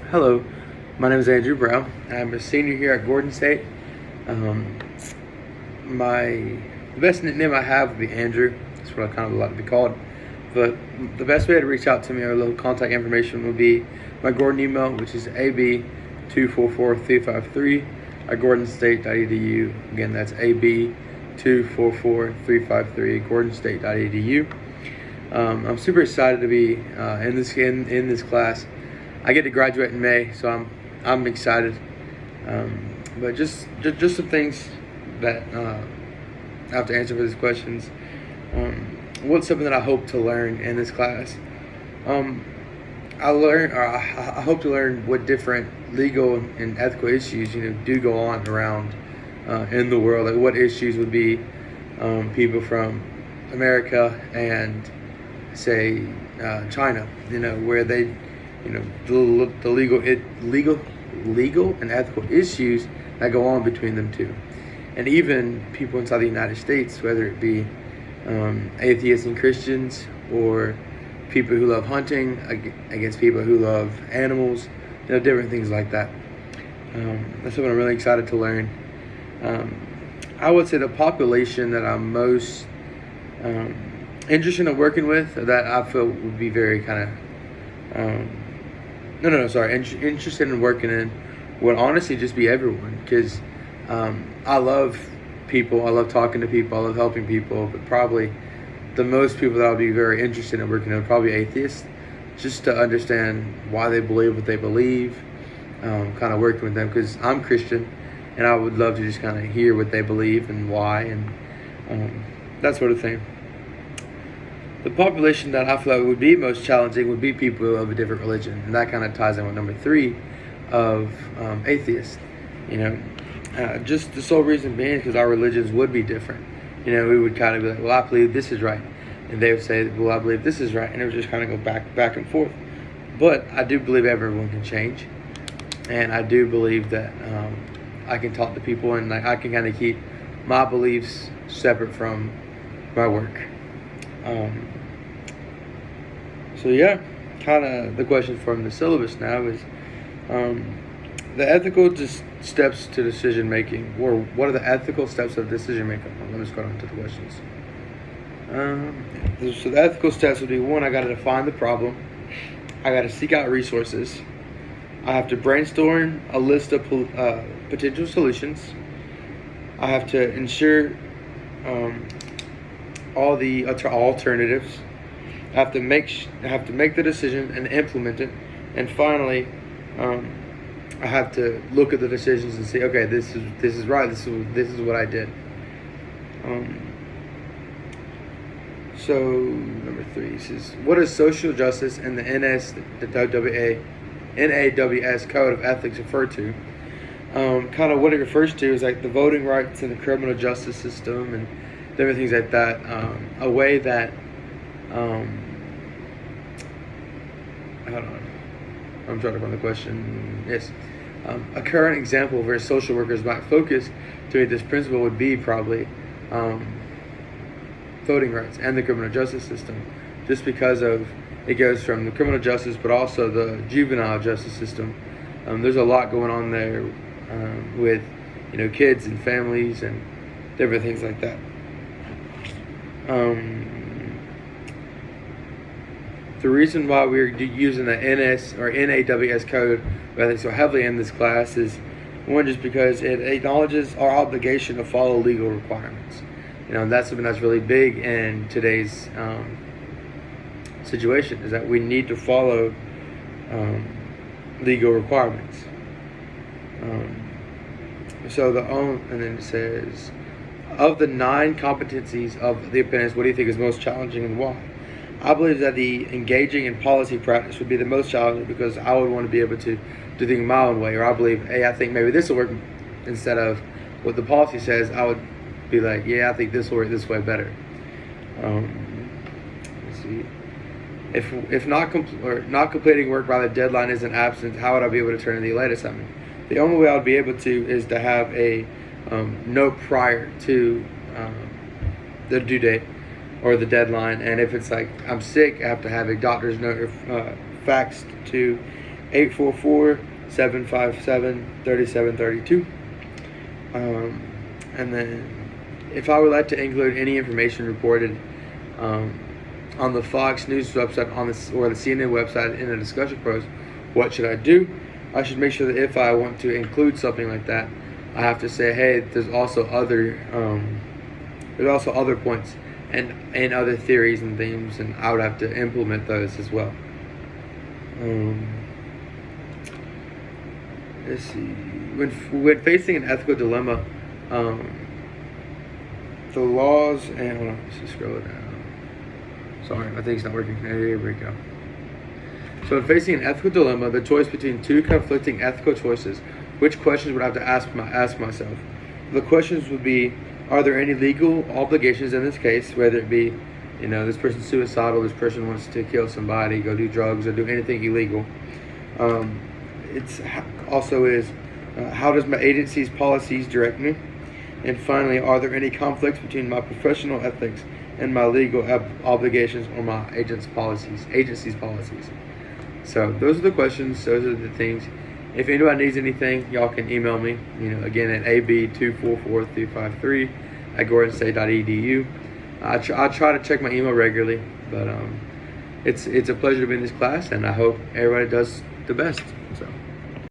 Hello, my name is Andrew Brown. I'm a senior here at Gordon State. Um, my the best nickname I have would be Andrew. That's what I kind of like to be called. But the best way to reach out to me or a little contact information would be my Gordon email, which is ab244353 at gordonstate.edu. Again, that's ab244353 gordonstate.edu. I'm super excited to be in this class. I get to graduate in May, so I'm excited. But just some things that I have to answer for these questions. What's something that I hope to learn in this class? Um, I hope to learn what different legal and ethical issues do go on around in the world. Like what issues would be people from America and say China, where they, the legal and ethical issues that go on between them two, and even people inside the United States, whether it be atheists and Christians, or people who love hunting against people who love animals, different things like that. That's what I'm really excited to learn. I would say the population that I'm most interested in working with, that I feel would be very kind of interested in working in, would honestly just be everyone, because I love people, I love talking to people, I love helping people, but probably the most people that I'll be very interested in working in are probably atheists, just to understand why they believe what they believe, kind of working with them, because I'm Christian, and I would love to just kind of hear what they believe and why, and that sort of thing. The population that I feel like would be most challenging would be people of a different religion, and that kind of ties in with number 3 of atheists. Just the sole reason being because our religions would be different. We would kind of be like, well, I believe this is right, and they would say, well, I believe this is right, and it would just kind of go back and forth. But I do believe everyone can change, and I do believe that I can talk to people, and I can kind of keep my beliefs separate from my work. So yeah, kind of the question from the syllabus now is the ethical steps to decision making, or what are the ethical steps of decision making? Let me just go on to the questions. So the ethical steps would be: 1, I got to define the problem. I got to seek out resources. I have to brainstorm a list of potential solutions. I have to ensure all the alternatives. I have to make the decision and implement it. And finally, I have to look at the decisions and say, okay, this is right. This is what I did. So number 3 says, what is social justice and the NAWS Code of Ethics refer to? Kind of what it refers to is like the voting rights in the criminal justice system and different things like that. A way that hold on, I'm trying to find the question. Yes. A current example where social workers might focus to meet this principle would be probably voting rights and the criminal justice system, just because of it goes from the criminal justice but also the juvenile justice system. There's a lot going on there with kids and families and different things like that. The reason why we're using the NS or NAWS code, I think, so heavily in this class is, 1, just because it acknowledges our obligation to follow legal requirements. That's something that's really big in today's situation, is that we need to follow legal requirements. And then it says, of the 9 competencies of the appendix, what do you think is most challenging and why? I believe that the engaging in policy practice would be the most challenging, because I would want to be able to do things my own way, or I believe, hey, I think maybe this will work, instead of what the policy says. I would be like, yeah, I think this will work this way better. Let's see. If not completing work by the deadline is an absence, how would I be able to turn in the late assignment? The only way I would be able to is to have a note prior to the due date or the deadline. And if it's like I'm sick, I have to have a doctor's note faxed to 844-757-3732. And then if I would like to include any information reported on the Fox News website or the CNN website in a discussion post, what should I do? I should make sure that if I want to include something like that, I have to say, hey, there's also other points and other theories and themes, and I would have to implement those as well. Let's see. When facing an ethical dilemma, the laws and hold on, let's just scroll it down. Sorry, I think it's not working. Here we go. So when facing an ethical dilemma, the choice between two conflicting ethical choices, which questions would I have to ask myself? The questions would be, are there any legal obligations in this case, whether it be, this person's suicidal, this person wants to kill somebody, go do drugs, or do anything illegal. It's also is, how does my agency's policies direct me? And finally, are there any conflicts between my professional ethics and my legal obligations or my agency's policies? So those are the questions. Those are the things. If anybody needs anything, y'all can email me. Again at ab244353@gordonstate.edu. I try to check my email regularly, but it's a pleasure to be in this class, and I hope everybody does the best. So.